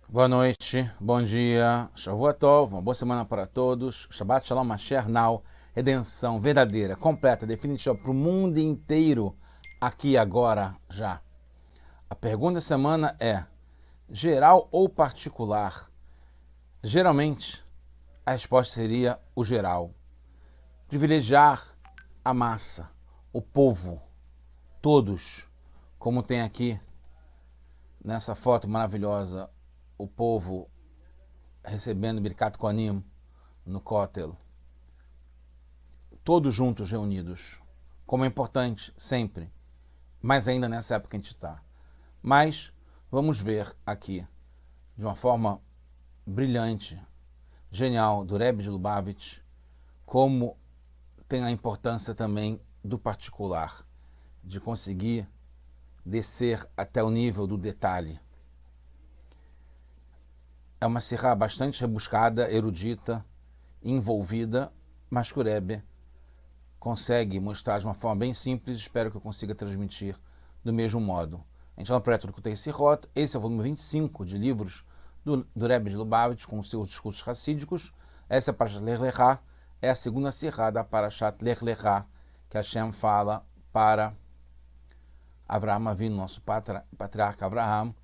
Boa noite, bom dia, Shavua Tov, uma boa semana para todos. Shabbat Shalom Asher Now, redenção verdadeira, completa, definitiva para o mundo inteiro, aqui, agora, já. A pergunta da semana é: geral ou particular? Geralmente, a resposta seria o geral. Privilegiar a massa, o povo, todos, como tem aqui nessa foto maravilhosa, o povo recebendo Birkat Kohanim no Kotel, todos juntos reunidos, como é importante sempre, mas ainda nessa época que a gente está. Mas vamos ver aqui, de uma forma brilhante, genial, do Rebbe de Lubavitch, como tem a importância também do particular, de conseguir descer até o nível do detalhe. É uma sirá bastante rebuscada, erudita, envolvida, mas que o Rebbe consegue mostrar de uma forma bem simples. Espero que eu consiga transmitir do mesmo modo. A gente fala no projeto do Kutei Sirot. Esse é o volume 25 de livros do Rebbe de Lubavitch, com os seus discursos racídicos. Essa é a Parashat Lech Lechá, é a segunda sirá da Parashat Lech Lechá, que Hashem fala para Avraham Avinu, nosso patriarca Avraham,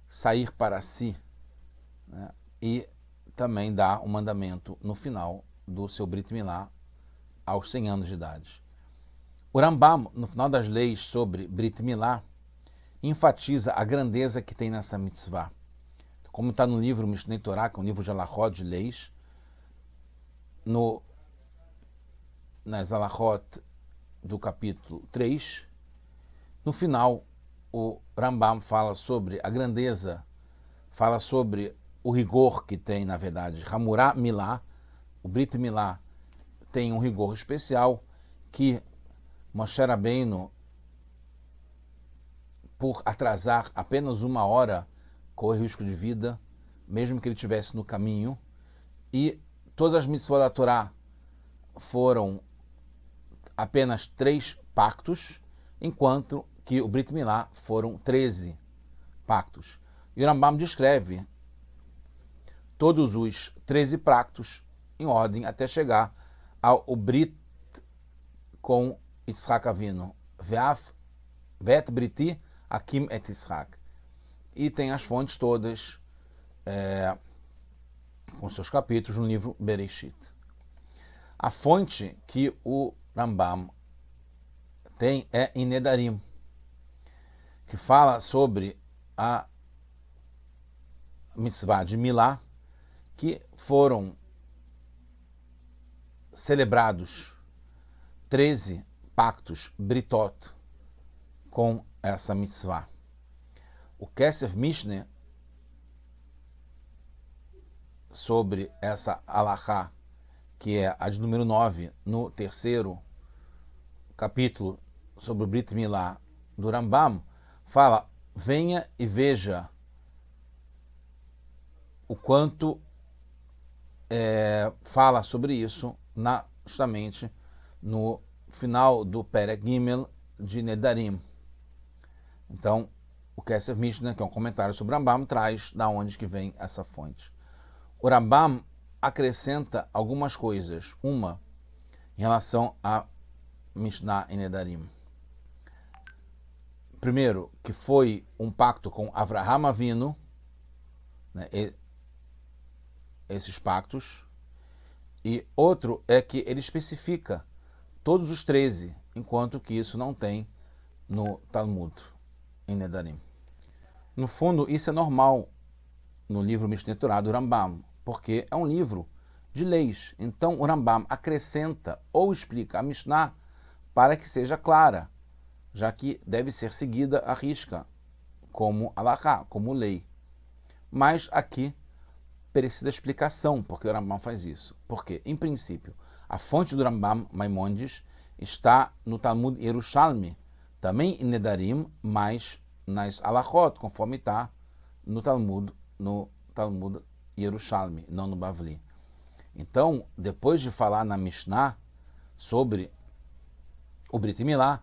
sair para si, né? E também dá um mandamento no final do seu Brit Milá, aos 100 anos de idade. O Rambam, no final das leis sobre Brit Milá, enfatiza a grandeza que tem nessa mitzvah. Como está no livro Mishnei Torah, que é um livro de Halachot, de leis, nas Halachot do capítulo 3, no final, o Rambam fala sobre a grandeza, fala sobre o rigor que tem, na verdade, Hamurá Milá, o Brit Milá tem um rigor especial que Moshe Rabbeinu, por atrasar apenas uma hora, corre risco de vida, mesmo que ele estivesse no caminho, e todas as mitzvot da Torá foram apenas 3 pactos, enquanto que o Brit Milá foram 13 pactos. E o Rambam descreve todos os 13 pactos em ordem até chegar ao Brit com Yitzhak Avinu. Vet Briti Akim et Yitzhak. E tem as fontes todas com seus capítulos no livro Bereshit. A fonte que o Rambam tem é em Nedarim, que fala sobre a mitzvah de Milá, que foram celebrados 13 pactos Britot com essa mitzvah. O Kesef Mishneh, sobre essa alahá, que é a de número 9, no terceiro capítulo sobre o Brit Milá do Rambam, fala: venha e veja o quanto fala sobre isso justamente no final do Perek Gimel de Nedarim. Então, o Kesef Mishneh, que é um comentário sobre o Rambam, traz da onde que vem essa fonte. O Rambam acrescenta algumas coisas. Uma, em relação a Mishnah e Nedarim. Primeiro, que foi um pacto com Avraham Avinu, né, esses pactos. E outro é que ele especifica todos os 13, enquanto que isso não tem no Talmud, em Nedarim. No fundo, isso é normal no livro Mishneh Torah do Rambam, porque é um livro de leis. Então, o Rambam acrescenta ou explica a Mishnah para que seja clara, já que deve ser seguida à risca, como alahá, como lei. Mas aqui precisa explicação, porque o Rambam faz isso. Porque, em princípio, a fonte do Rambam, Maimonides, está no Talmud Yerushalmi, também em Nedarim, mas nas alachot, conforme está no Talmud Yerushalmi, não no Bavli. Então, depois de falar na Mishnah sobre o Brit Milá,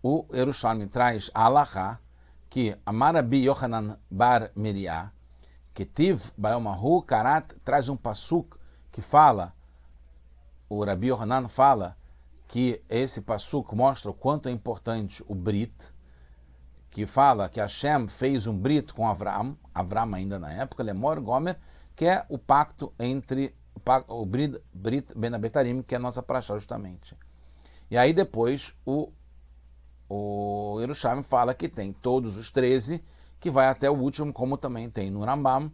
o Yerushalmi traz a alahá que Amar Rabi Yochanan bar Meriá, Ketiv Bayomahu Karat traz um passuk que fala, o Rabi Yohanan fala que esse passuk mostra o quanto é importante o Brit, que fala que Hashem fez um Brit com Avram ainda na época, Lemor Gomer, que é o pacto entre o Brit Ben Abetarim, que é a nossa paraxá justamente. E aí depois o Yerushalmi fala que tem todos os 13, que vai até o último, como também tem no Rambam,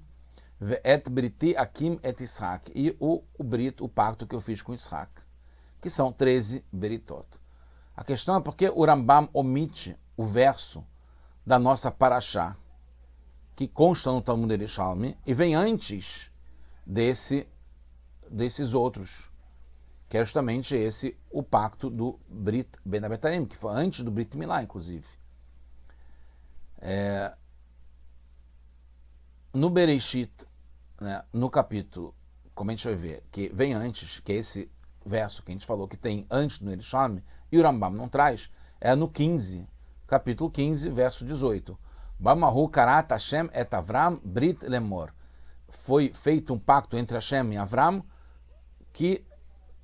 Et Briti Akim et Ishak, e o Brit, o pacto que eu fiz com Ishak, que são 13 Beritot. A questão é porque o Rambam omite o verso da nossa paraxá, que consta no Talmud Yerushalmi, e vem antes desses outros, que é justamente esse, o pacto do Brit Ben Abetarim, que foi antes do Brit Milá, inclusive. No Bereshit, né, no capítulo, como a gente vai ver, que vem antes, que é esse verso que a gente falou que tem antes do Yerushalmi, e o Rambam não traz, é no 15, capítulo 15, verso 18. Bamahu karat Hashem et Avram Brit Lemor. Foi feito um pacto entre Hashem e Avram que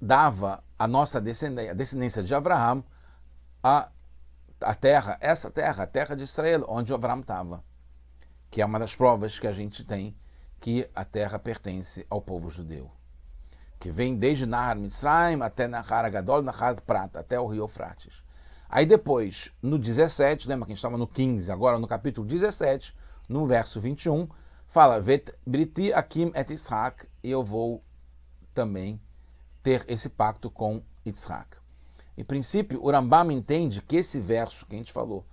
dava a nossa descendência, a descendência de Avraham, a terra, a terra de Israel, onde Avram estava, que é uma das provas que a gente tem que a terra pertence ao povo judeu, que vem desde Nahar Mitzrayim até Nahar Agadol, Nahar Prata, até o rio Eufrates. Aí depois, no 17, lembra que a gente estava no 15, agora no capítulo 17, no verso 21, fala, Vet Briti Akim et Ishak, e eu vou também ter esse pacto com Yitzhak. Em princípio, o Rambam entende que esse verso que a gente falou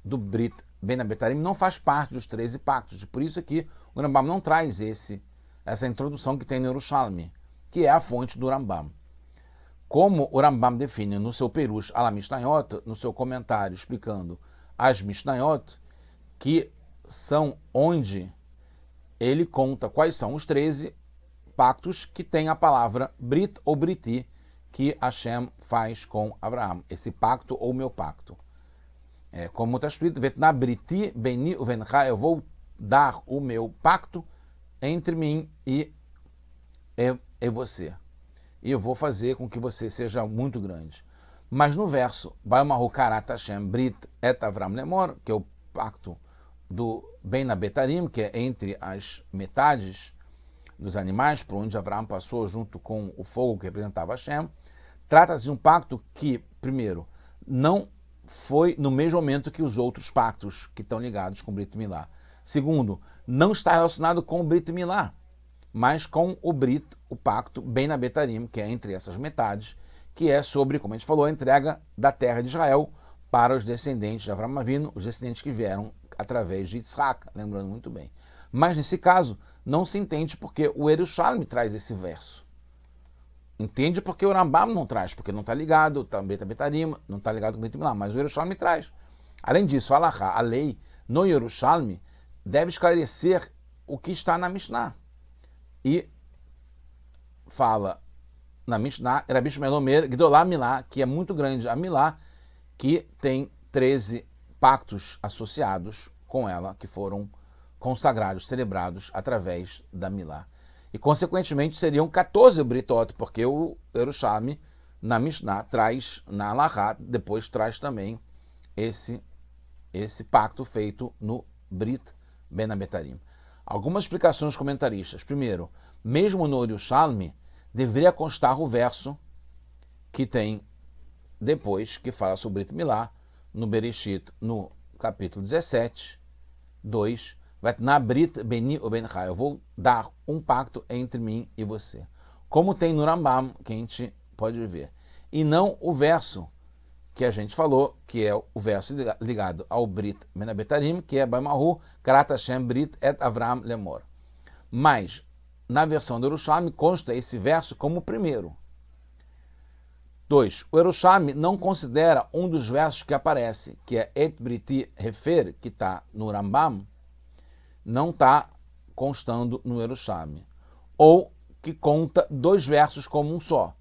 do Brit Ben Abetarim não faz parte dos 13 pactos. Por isso aqui o Rambam não traz essa introdução que tem no Yerushalmi, que é a fonte do Rambam. Como o Rambam define no seu Perush ala Mishnayot, no seu comentário explicando as Mishnayot, que são onde ele conta quais são os 13 pactos que tem a palavra Brit ou Briti, que Hashem faz com Abraham, esse pacto ou meu pacto. Como está escrito, Vetna Briti Beni Uvencha, eu vou dar o meu pacto entre mim e você. E eu vou fazer com que você seja muito grande. Mas no verso, Bayomahu Karat Hashem Brit et Avram Lemor, que é o pacto do Ben Abetarim, que é entre as metades dos animais, por onde Avram passou junto com o fogo que representava Hashem, trata-se de um pacto que, primeiro, não foi no mesmo momento que os outros pactos que estão ligados com o Brit Milá. Segundo, não está relacionado com o Brit Milá, mas com o Brit, o pacto Ben Abetarim, que é entre essas metades, que é sobre, como a gente falou, a entrega da terra de Israel para os descendentes de Avram Avinu, os descendentes que vieram através de Yitzhak, lembrando muito bem. Mas nesse caso, não se entende porque o Yerushalmi traz esse verso. Entende porque o Rambam não traz, porque não está ligado, também Betarim, não está ligado com o Brit Milá, mas o Yerushalmi traz. Além disso, a lei no Yerushalmi deve esclarecer o que está na Mishnah. E fala na Mishnah, Rabi Shmuel Omer, Gdolá Milá, que é muito grande a Milá, que tem 13 pactos associados com ela, que foram consagrados, celebrados através da Milá. E, consequentemente, seriam 14 Britot, porque o Yerushalmi, na Mishnah, traz, na Alahá, depois traz também esse pacto feito no Brit Ben Abetarim. Algumas explicações comentaristas. Primeiro, mesmo no Yerushalmi, deveria constar o verso que tem depois, que fala sobre Brit Milá, no Bereshit, no capítulo 17, 2, na Brit Beni ou Bencha, eu vou dar um pacto entre mim e você. Como tem no Rambam, que a gente pode ver. E não o verso que a gente falou, que é o verso ligado ao Brit Ben Abetarim, que é Bamahu, Karat Hashem Brit et Avram Lemor. Mas, na versão do Yerushalmi, consta esse verso como o primeiro. 2. O Yerushalmi não considera um dos versos que aparece, que é Et Briti Refer, que está no Rambam, não está constando no Yerushalmi. Ou que conta 2 versos como um só,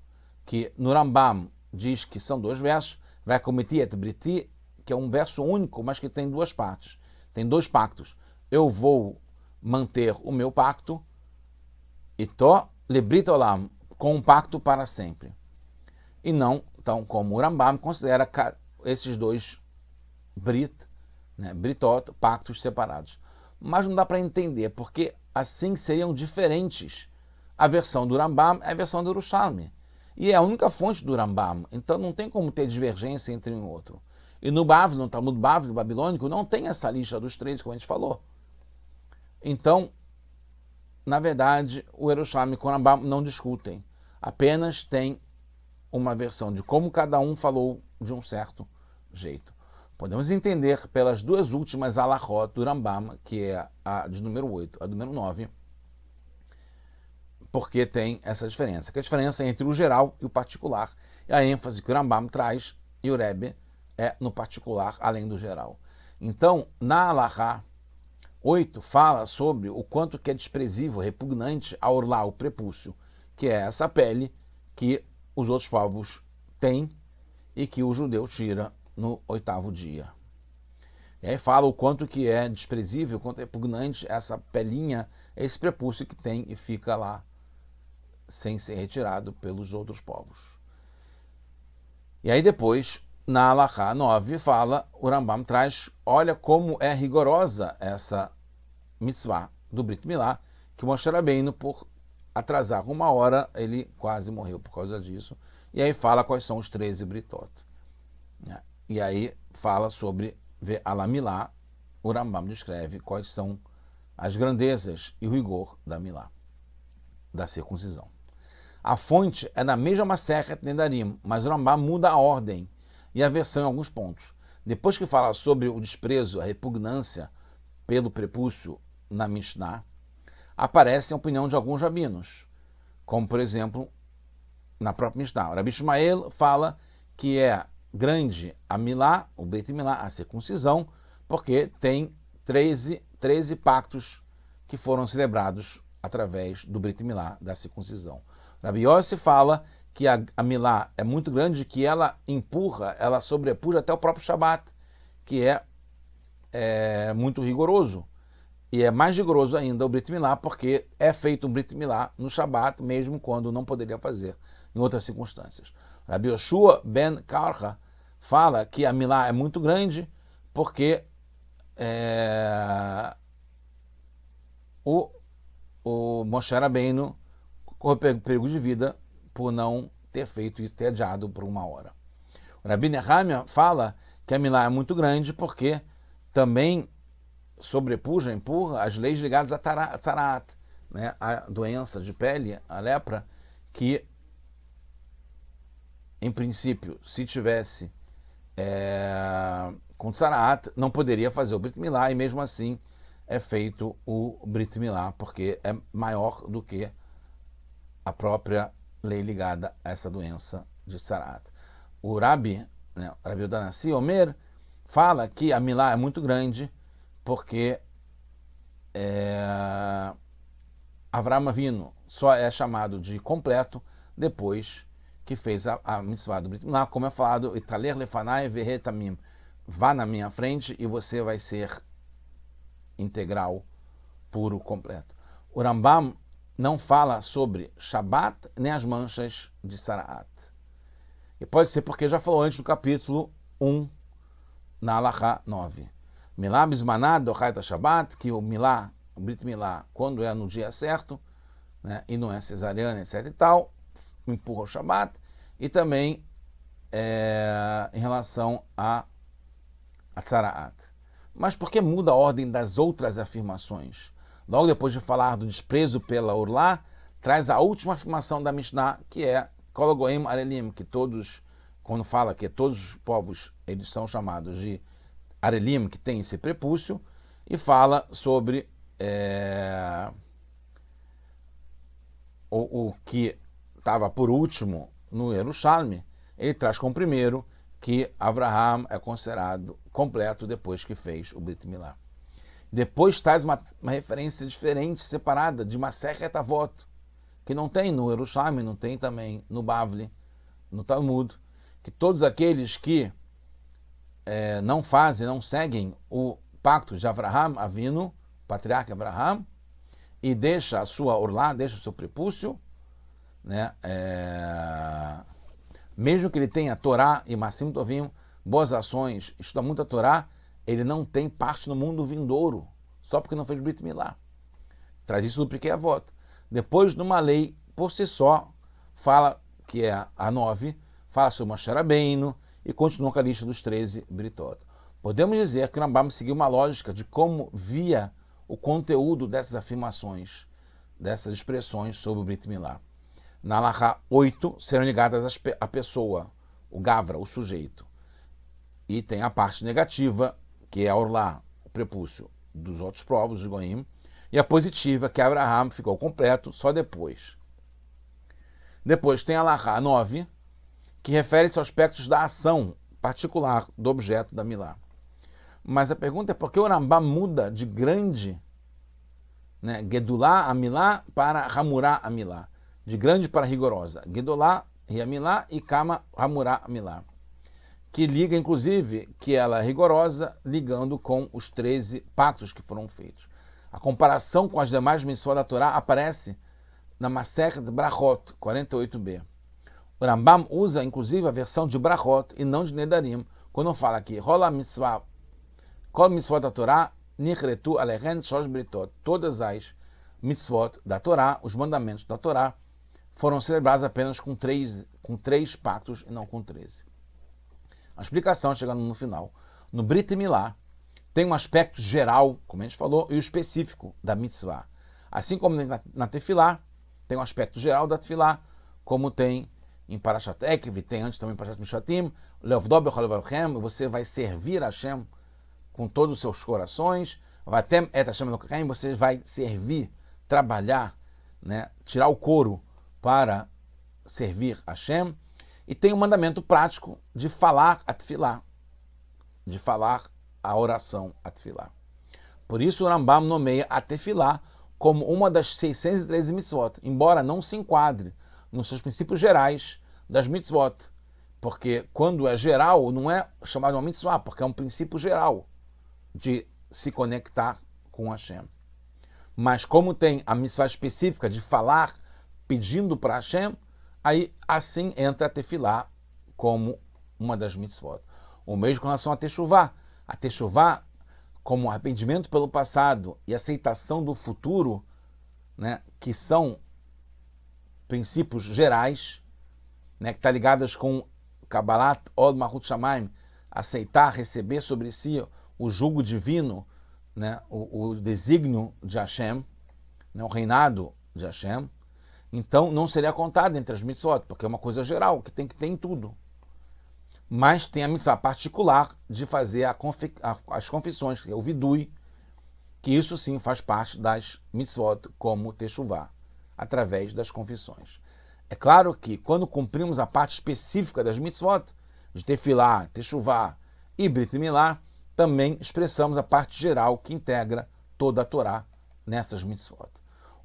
que no Rambam diz que são 2 versos, vai cometer Et Briti, que é um verso único, mas que tem 2 partes. Tem 2 pactos. Eu vou manter o meu pacto, ito lebrit olam, com um pacto para sempre. E não, então, como o Rambam considera esses dois britot, pactos separados. Mas não dá para entender, porque assim seriam diferentes. A versão do Rambam é a versão do Yerushalmi. E é a única fonte do Rambam, então não tem como ter divergência entre um e outro. E no Bavli, no Talmud Bavli babilônico, não tem essa lista dos três, como a gente falou. Então, na verdade, o Yerushalmi com o Rambam não discutem. Apenas tem uma versão de como cada um falou de um certo jeito. Podemos entender pelas duas últimas alachot do Rambam, que é a de número 8, a do número 9, porque tem essa diferença, que é a diferença entre o geral e o particular. E a ênfase que o Rambam traz, e o Rebbe, é no particular, além do geral. Então, na alachá 8, fala sobre o quanto que é desprezível, repugnante a orlá, o prepúcio, que é essa pele que os outros povos têm e que o judeu tira no 8º dia. E aí fala o quanto que é desprezível, o quanto é repugnante essa pelinha, esse prepúcio que tem e fica lá sem ser retirado pelos outros povos. E aí depois, na alachá 9, fala, o Rambam traz, olha como é rigorosa essa mitzvah do Brit Milá, que Moshe Rabbeinu, por atrasar 1 hora, ele quase morreu por causa disso. E aí fala quais são os 13 Britot. E aí fala sobre Alamilá, o Rambam descreve quais são as grandezas e o rigor da Milá, da circuncisão. A fonte é na mesma Masechet Nedarim, mas o Rambam muda a ordem e a versão em alguns pontos. Depois que fala sobre o desprezo, a repugnância pelo prepúcio na Mishnah, aparece a opinião de alguns rabinos, como, por exemplo, na própria Mishnah. O Rabi Ishmael fala que é grande a Milá, o Beit Milá, a circuncisão, porque tem 13 pactos que foram celebrados através do Brit Milá, da circuncisão. Rabi Yossi fala que a Milá é muito grande, que ela ela sobrepuja até o próprio Shabat, que é muito rigoroso. E é mais rigoroso ainda o Brit Milá, porque é feito um Brit Milá no Shabat, mesmo quando não poderia fazer em outras circunstâncias. Rabi Yoshua ben Karcha fala que a Milá é muito grande, porque o Moshe Rabbeinu correu perigo de vida por não ter feito isso, ter adiado por 1 hora. O Rabi Nehemia fala que a Milá é muito grande, porque também sobrepuja, empurra as leis ligadas a tzarat, né, a doença de pele, a lepra, que, em princípio, se tivesse com tzarat, não poderia fazer o Brit Milá, e mesmo assim é feito o Brit Milá, porque é maior do que a própria lei ligada a essa doença de tzarat. O Rabi Udanassi Omer fala que a Milá é muito grande, porque Avraham Avinu só é chamado de completo depois que fez a mitzvah do Brit Milá, como é falado, Italer lefanai vehetamim, vá na minha frente e você vai ser integral, puro, completo. O Rambam não fala sobre Shabat nem as manchas de Saraat. E pode ser porque já falou antes no capítulo 1, na Alachá 9. Milá bismanad dochait Shabbat, que o Milá, o Brit Milá, quando é no dia certo, né, e não é cesariana, etc e tal, empurra o Shabbat, e também em relação a Tzaraat. Mas por que muda a ordem das outras afirmações? Logo depois de falar do desprezo pela Orlá, traz a última afirmação da Mishnah, que é Kol Goim Arelim, que todos, quando fala que todos os povos eles são chamados de Arelim, que tem esse prepúcio, e fala sobre o que estava por último no Yerushalmi. Ele traz como primeiro que Avraham é considerado completo depois que fez o Brit Milá. Depois traz uma referência diferente, separada, de Masechet Avot, que não tem no Yerushalmi, não tem também no Bavli, no Talmud, que todos aqueles que não fazem, não seguem o pacto de Avraham Avinu, patriarca Avraham, e deixa a sua orlá, deixa o seu prepúcio, né? Mesmo que ele tenha Torá e Massim Tovim, boas ações, estuda muito a Torá, ele não tem parte no mundo vindouro, só porque não fez Brit Milá. Traz isso do Pirkei Avot. Depois, numa lei, por si só, fala, que é a 9, fala sobre Moshe Rabbeinu e continua com a lista dos 13 Britot. Podemos dizer que o Rambam seguiu uma lógica de como via o conteúdo dessas afirmações, dessas expressões sobre o Brit Milá. Na Halachá 8 serão ligadas à pessoa, o Gavra, o sujeito. E tem a parte negativa, que é a Orlá, o prepúcio dos outros povos, os Goim, e a positiva, que Abraham ficou completo só depois. Depois tem a Halachá 9, que refere-se aos aspectos da ação particular do objeto da Milá. Mas a pergunta é por que o Rambam muda de grande, né, Gedulá a Milá para Hamurá a Milá, de grande para rigorosa. Gedulá e a Milá e Kama Hamurá a Milá, que liga inclusive que ela é rigorosa, ligando com os 13 pactos que foram feitos. A comparação com as demais mitzvot da Torá aparece na Masechet Brachot 48b. O Rambam usa inclusive a versão de Brachot e não de Nedarim, quando fala que rola mitzvah, kol mitzvot da Torá, nichretu alehen shosh britot. Todas as mitzvot da Torá, os mandamentos da Torá, foram celebrados apenas com três pactos e não com 13. A explicação, chegando no final, no Brit Milá, tem um aspecto geral, como a gente falou, e o específico da mitzvah. Assim como na Tefilá, tem um aspecto geral da Tefilá, como tem em Parashat Ekev, tem antes também em Parashat Mishatim, Leovdó bechol levavchem, você vai servir a Hashem com todos os seus corações, Vatem et Hashem Elokeichem, você vai servir, trabalhar, né, tirar o couro para servir a Hashem. E tem um mandamento prático de falar a Tefilá, de falar a oração a Tefilá. Por isso o Rambam nomeia a Tefilá como uma das 613 mitzvot, embora não se enquadre nos seus princípios gerais das mitzvot, porque quando é geral não é chamado de uma mitzvah, porque é um princípio geral de se conectar com Hashem. Mas como tem a mitzvah específica de falar pedindo para Hashem, aí assim entra a Tefilá como uma das mitzvot. O mesmo com relação a Teshuvá. A Teshuvá, como arrependimento pelo passado e aceitação do futuro, né, que são princípios gerais, né, que estão ligadas com Kabbalat Od Malchut Shamayim, aceitar, receber sobre si o jugo divino, né, o desígnio de Hashem, né, o reinado de Hashem. Então não seria contado entre as mitzvot, porque é uma coisa geral, que tem que ter em tudo. Mas tem a mitzvah particular de fazer as confissões, que é o vidui, que isso sim faz parte das mitzvot, como Teshuvá, através das confissões. É claro que quando cumprimos a parte específica das mitzvot, de Tefilá, Teshuvá e Brit Milá, também expressamos a parte geral que integra toda a Torá nessas mitzvot.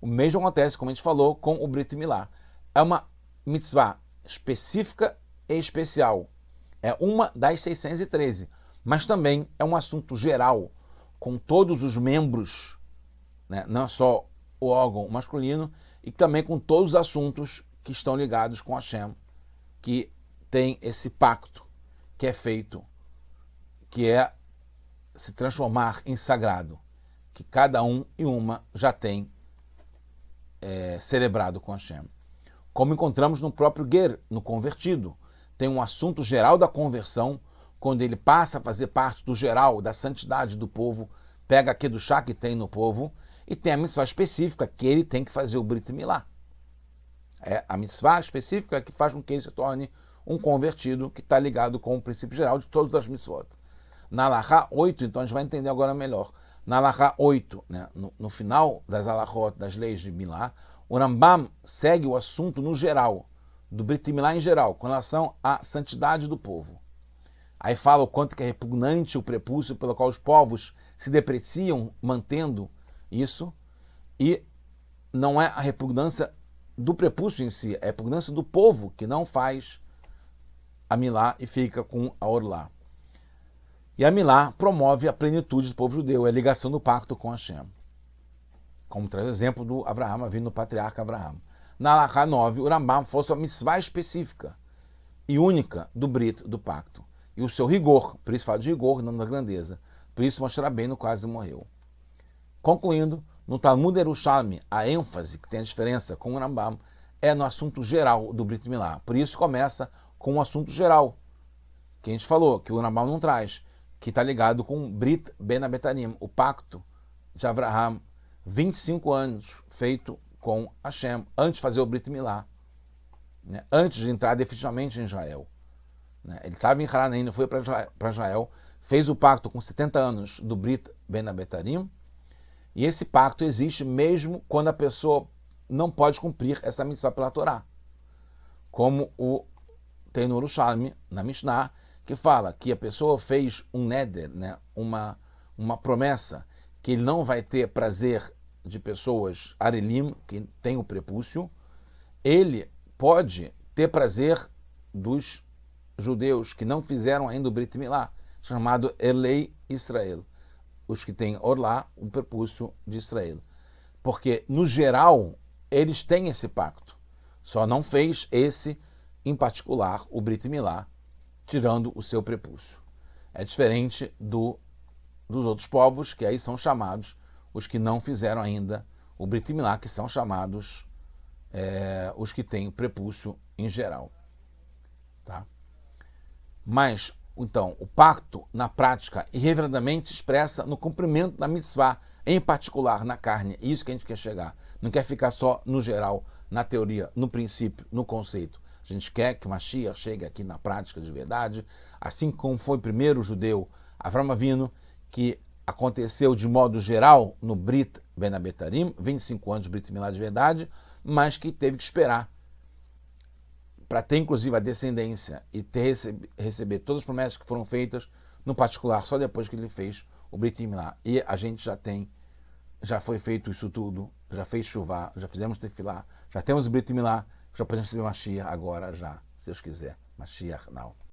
O mesmo acontece, como a gente falou, com o Brit Milá. É uma mitzvah específica e especial. É uma das 613, mas também é um assunto geral, com todos os membros, né, não só o órgão masculino, e também com todos os assuntos que estão ligados com Hashem, que tem esse pacto que é feito, que é se transformar em sagrado, que cada um e uma já tem celebrado com Hashem. Como encontramos no próprio Ger, no convertido. Tem um assunto geral da conversão, quando ele passa a fazer parte do geral, da santidade do povo, pega aqui do chá que tem no povo, e tem a mitzvah específica, que ele tem que fazer o Brit Milá. É a mitzvah específica que faz com que ele se torne um convertido, que está ligado com o princípio geral de todas as mitzvot. Na Halachá 8, então a gente vai entender agora melhor. Na Halachá 8, né, no final das Halachot, das leis de Milá, o Rambam segue o assunto no geral, do Brit Milá em geral, com relação à santidade do povo. Aí fala o quanto que é repugnante o prepúcio pelo qual os povos se depreciam mantendo isso, e não é a repugnância do prepúcio em si, é a repugnância do povo que não faz a Milá e fica com a Orlá. E a Milá promove a plenitude do povo judeu, é a ligação do pacto com Hashem. como traz o exemplo do Avraham, vindo do patriarca Avraham. Na Halakha 9, o Rambam falou sobre a mitzvah específica e única do Brit, do pacto, e o seu rigor, por isso fala de rigor, não da grandeza, por isso Moshe Rabbeinu quase morreu. Concluindo, no Talmud Yerushalmi, a ênfase que tem a diferença com o Rambam é no assunto geral do Brit Milá. Por isso começa com o assunto geral, que a gente falou, que o Rambam não traz, que está ligado com Brit Ben Abetarim, o pacto de Avraham, 25 anos feito com Hashem, antes de fazer o Brit Milá, né? Antes de entrar definitivamente em Israel. Né? Ele estava em Haran ainda, foi para Israel, fez o pacto com 70 anos do Brit Ben Abetarim, e esse pacto existe mesmo quando a pessoa não pode cumprir essa mitzvah pela Torá. Como tem no Yerushalmi, na Mishnah, que fala que a pessoa fez um neder, né, uma promessa, que ele não vai ter prazer de pessoas arelim, que tem o prepúcio, ele pode ter prazer dos judeus que não fizeram ainda o Brit Milá, chamado Elei Israel, os que têm Orlá, o prepúcio de Israel. Porque, no geral, eles têm esse pacto, só não fez esse, em particular, o Brit Milá, tirando o seu prepúcio. É diferente dos outros povos, que aí são chamados os que não fizeram ainda o Brit Milá, que são chamados os que têm prepúcio em geral. Tá? Mas, então, o pacto, na prática, irreveladamente se expressa no cumprimento da mitzvah, em particular na carne. É isso que a gente quer chegar. Não quer ficar só no geral, na teoria, no princípio, no conceito. A gente quer que Mashiach chegue aqui na prática de verdade, assim como foi primeiro o judeu Avraham Avinu, que aconteceu de modo geral no Brit Ben Abetarim, 25 anos de Brit Milá de verdade, mas que teve que esperar para ter inclusive a descendência e receber todas as promessas que foram feitas, no particular só depois que ele fez o Brit Milá. E a gente já foi feito isso tudo, já fez chuvá, já fizemos tefilá, já temos o Brit Milá, já podemos receber Mashiach agora já, se Deus quiser. Mashiach now.